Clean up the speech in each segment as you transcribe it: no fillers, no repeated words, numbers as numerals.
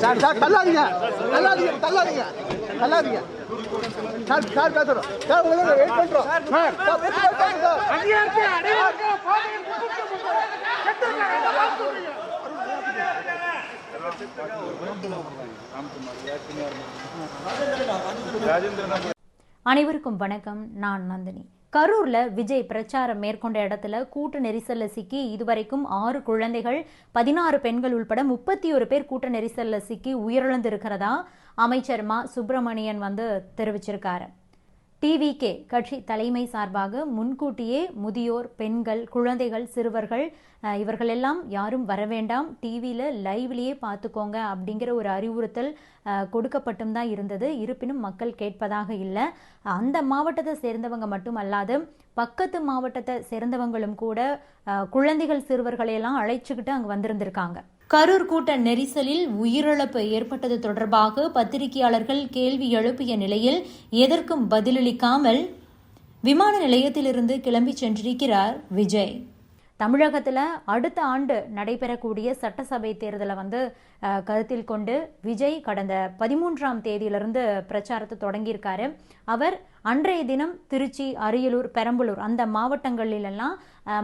Sir sir தள்ளாதீங்க தள்ளாதீங்க தள்ளாதீங்க தள்ளாதீங்க sir sir பேசுறோம் sir உங்களுக்கு wait பண்றோம் சார் அனைவருக்கும் வணக்கம். நான் நந்தினி. கரூர்ல விஜய் பிரச்சாரம் மேற்கொண்ட இடத்துல கூட்ட நெரிசல்ல சிக்கி இதுவரைக்கும் 6 குழந்தைகள் 16 பெண்கள் உள்பட 31 பேர் கூட்ட நெரிசல்ல சிக்கி உயிரிழந்திருக்கிறதா அமைச்சர் மா சுப்பிரமணியன் தெரிவிச்சிருக்காரு. டிவிகே கட்சி தலைமை சார்பாக முன்கூட்டியே முதியோர், பெண்கள், குழந்தைகள், சிறுவர்கள் இவர்கள் எல்லாம் யாரும் வர வேண்டாம், டிவியில லைவ்லயே பார்த்துக்கோங்க அப்படிங்கிற ஒரு அறிவுறுத்தல் கொடுக்கப்பட்டும் தான் இருந்தது. இருப்பினும் மக்கள் கேட்பதாக இல்லை. அந்த மாவட்டத்தை சேர்ந்தவங்க மட்டும் அல்லாது பக்கத்து மாவட்டத்தை சேர்ந்தவங்களும் கூட குழந்தைகள், சிறுவர்களை எல்லாம் அழைச்சுக்கிட்டு அங்க வந்திருந்திருக்காங்க. கரூர் கூட்ட நெரிசலில் உயிரிழப்பு ஏற்பட்டது தொடர்பாக பத்திரிகையாளர்கள் கேள்வி எழுப்பிய நிலையில் எதற்கும் பதிலளிக்காமல் விமான நிலையத்திலிருந்து கிளம்பி சென்றிருக்கிறார் விஜய். தமிழகத்தில் அடுத்த ஆண்டு நடைபெறக்கூடிய சட்டசபை தேர்தலை கருத்தில் கொண்டு விஜய் கடந்த 13ஆம் தேதியிலிருந்து பிரச்சாரத்தை தொடங்கியிருக்காரு. அவர் அன்றைய தினம் திருச்சி, அரியலூர், பெரம்பலூர் அந்த மாவட்டங்களிலெல்லாம்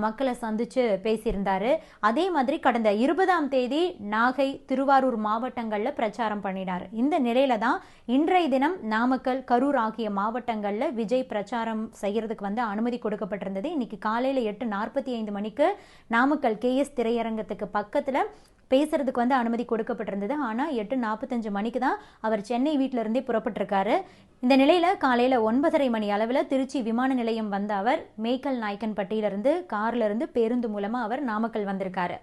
மக்களை சந்திச்சு பேசியிருந்தாரு. அதே மாதிரி கடந்த 20ஆம் தேதி நாகை, திருவாரூர் மாவட்டங்களில் பிரச்சாரம் பண்ணினார். இந்த நிலையில தான் இன்றைய தினம் நாமக்கல், கரூர் ஆகிய மாவட்டங்களில் விஜய் பிரச்சாரம் செய்யறதுக்கு அனுமதி கொடுக்கப்பட்டிருந்தது. இன்னைக்கு காலையில 8:45 மணிக்கு நாமக்கல் KS திரையரங்கத்துக்கு பக்கத்துல பேசுறதுக்கு அனுமதி கொடுக்கப்பட்டிருந்தது. ஆனா 8:45 மணிக்கு தான் அவர் சென்னை வீட்டில இருந்தே புறப்பட்டிருக்காரு. இந்த நிலையில காலையில 9:30 மணி அளவுல திருச்சி விமான நிலையம் வந்த அவர் மேய்க்கல் நாயக்கன்பட்டியிலிருந்து கார்ல இருந்து பேருந்து மூலமா அவர் நாமக்கல் வந்திருக்காரு.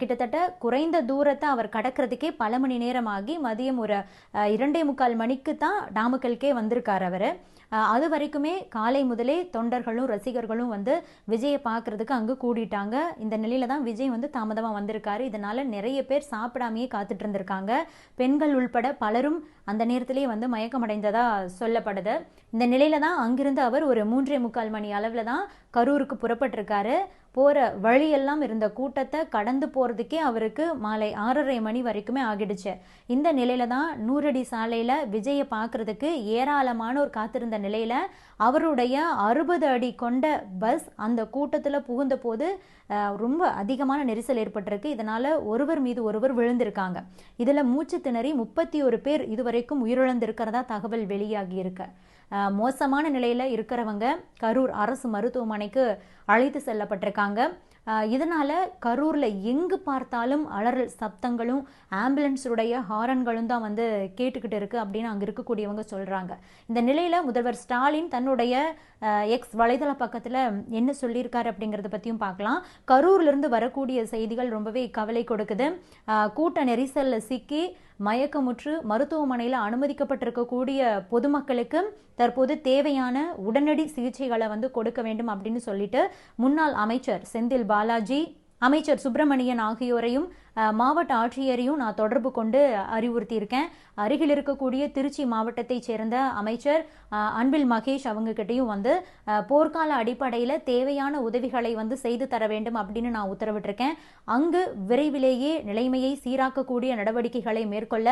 கிட்டத்தட்ட குறைந்த தூரத்தை அவர் கடக்கிறதுக்கே பல மணி நேரம் ஆகி மதியம் ஒரு 2:45 மணிக்கு தான் நாமக்கலுக்கே வந்திருக்காரு அவரு. அது வரைக்குமே காலை முதலே தொண்டர்களும் ரசிகர்களும் விஜயை பார்க்கறதுக்கு அங்கு கூடிட்டாங்க. இந்த நிலையில தான் விஜய் தாமதமா வந்திருக்காரு. இதனால நிறைய பேர் சாப்பிடாமையே காத்துட்டு இருந்திருக்காங்க. பெண்கள் உள்பட பலரும் அந்த நேரத்திலேயே மயக்கமடைந்ததா சொல்லப்படுது. இந்த நிலையில தான் அங்கிருந்து அவர் ஒரு 3:45 மணி அளவுல தான் கரூருக்கு புறப்பட்டிருக்காரு. போற வழியெல்லாம் இருந்த கூட்டத்தை கடந்து போறதுக்கே அவருக்கு மாலை 6:30 மணி வரைக்குமே ஆகிடுச்சு. இந்த நிலையில தான் 100 அடி சாலையில விஜயை பார்க்கறதுக்கு ஏராளமானோர் காத்திருந்த நிலையில அவருடைய 60 அடி கொண்ட பஸ் அந்த கூட்டத்துல புகுந்த போது ரொம்ப அதிகமான நெரிசல் ஏற்பட்டிருக்கு. இதனால ஒருவர் மீது ஒருவர் விழுந்திருக்காங்க. இதுல மூச்சு திணறி 31 பேர் இதுவரைக்கும் உயிரிழந்திருக்கிறதா தகவல் வெளியாகி இருக்கு. மோசமான நிலையில இருக்கிறவங்க கரூர் அரசு மருத்துவமனைக்கு அழைத்து செல்லப்பட்டிருக்காங்க. இதனால கரூர்ல எங்கு பார்த்தாலும் அலறல் சப்தங்களும் ஆம்புலன்ஸுடைய ஹாரன்களும் தான் கேட்டுக்கிட்டு இருக்கு அப்படின்னு அங்க இருக்கக்கூடியவங்க சொல்றாங்க. இந்த நிலையில முதல்வர் ஸ்டாலின் தன்னுடைய எக்ஸ் வலைதள பக்கத்துல என்ன சொல்லியிருக்காரு அப்படிங்கறத பத்தியும் பார்க்கலாம். கரூர்ல இருந்து வரக்கூடிய செய்திகள் ரொம்பவே கவலை கொடுக்குது. கூட்ட நெரிசல்ல சிக்கி மயக்கமுற்று மருத்துவமனையில் அனுமதிக்கப்பட்டிருக்கக்கூடிய பொதுமக்களுக்கு தற்போது தேவையான உடனடி சிகிச்சைகளை கொடுக்க வேண்டும் அப்படின்னு சொல்லிட்டு முன்னாள் அமைச்சர் செந்தில் பாலாஜி, அமைச்சர் சுப்பிரமணியன் ஆகியோரையும் மாவட்ட ஆட்சியரையும் நான் தொடர்பு கொண்டு அறிவுறுத்தி இருக்கேன். அருகில் இருக்கக்கூடிய திருச்சி மாவட்டத்தை சேர்ந்த அமைச்சர் அன்பில் மகேஷ் அவங்க கிட்டையும் போர்க்கால அடிப்படையில் தேவையான உதவிகளை செய்து தர வேண்டும் அப்படின்னு நான் உத்தரவிட்டிருக்கேன். அங்கு விரைவிலேயே நிலைமையை சீராக்கக்கூடிய நடவடிக்கைகளை மேற்கொள்ள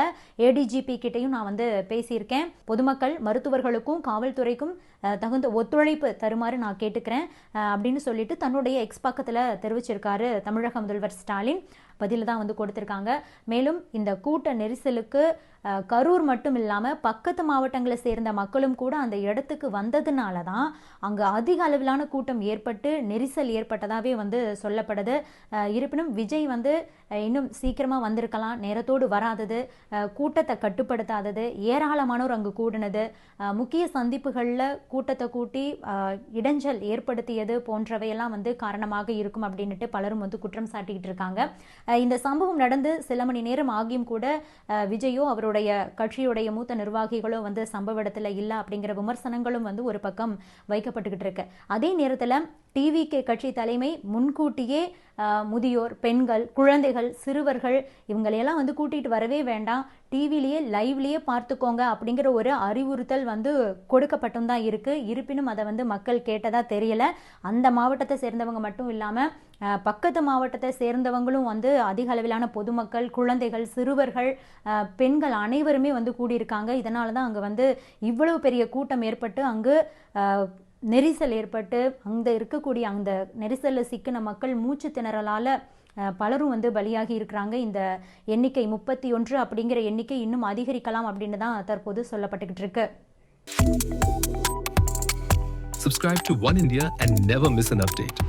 ADGP கிட்டையும் நான் பேசியிருக்கேன். பொதுமக்கள், மருத்துவர்களுக்கும் காவல்துறைக்கும் தகுந்த ஒத்துழைப்பு தருமாறு நான் கேட்டுக்கிறேன் அப்படின்னு சொல்லிட்டு தன்னுடைய எக்ஸ் பக்கத்தில் தெரிவிச்சிருக்காரு தமிழக முதல்வர் ஸ்டாலின். பதில தான் கொடுத்திருக்காங்க. மேலும் இந்த கூட்ட நெரிசலுக்கு கரூர் மட்டும் இல்லாம பக்கத்து மாவட்டங்களை சேர்ந்த மக்களும் கூட அந்த இடத்துக்கு வந்ததுனால தான் அங்க அதிக அளவிலான கூட்டம் ஏற்பட்டு நெரிசல் ஏற்பட்டதாவே சொல்லப்படுது. இருப்பினும் விஜய் இன்னும் சீக்கிரமா வந்திருக்கலாம், நேரத்தோடு வராதது, கூட்டத்தை கட்டுப்படுத்தாதது, ஏராளமானோர் அங்கு கூடினது, முக்கிய சந்திப்புகள்ல கூட்டத்தை கூட்டி இடைஞ்சல் ஏற்படுத்தியது போன்றவையெல்லாம் காரணமாக இருக்கும் அப்படின்னுட்டு பலரும் குற்றம் சாட்டிக்கிட்டு இருக்காங்க. இந்த சம்பவம் நடந்து சில மணி நேரம் ஆகியும் கூட விஜயோ அவருடைய கட்சியுடைய மூத்த நிர்வாகிகளோ சம்பவ இடத்துல இல்ல அப்படிங்கிற விமர்சனங்களும் ஒரு பக்கம் வைக்கப்பட்டுக்கிட்டு இருக்கு. அதே நேரத்துல டிவிகே கட்சி தலைமை முன்கூட்டியே முதியோர், பெண்கள், குழந்தைகள், சிறுவர்கள் இவங்களையெல்லாம் வந்து கூட்டிகிட்டு வரவே வேண்டாம், டிவிலேயே லைவ்லேயே பார்த்துக்கோங்க அப்படிங்கிற ஒரு அறிவுறுத்தல் வந்து கொடுக்கப்பட்டும் தான் இருக்குது. இருப்பினும் அதை வந்து மக்கள் கேட்டதா தெரியல. அந்த மாவட்டத்தை சேர்ந்தவங்க மட்டும் இல்லாமல் பக்கத்து மாவட்டத்தை சேர்ந்தவங்களும் வந்து அதிக அளவிலான பொதுமக்கள், குழந்தைகள், சிறுவர்கள், பெண்கள் அனைவருமே வந்து கூடியிருக்காங்க. இதனால தான் அங்கே வந்து இவ்வளவு பெரிய கூட்டம் ஏற்பட்டு அங்கு நெரிசல் ஏற்பட்டு அங்கே இருக்கக்கூடிய அந்த நெரிசலில் சிக்கின மக்கள் மூச்சு திணறலால் பலரும் வந்து பலியாகி இருக்கிறாங்க. இந்த எண்ணிக்கை 31 அப்படிங்கிற எண்ணிக்கை இன்னும் அதிகரிக்கலாம் அப்படின்னு தான் தற்போது சொல்லப்பட்டுக்கிட்டு இருக்கு. Subscribe to One India and never miss an update.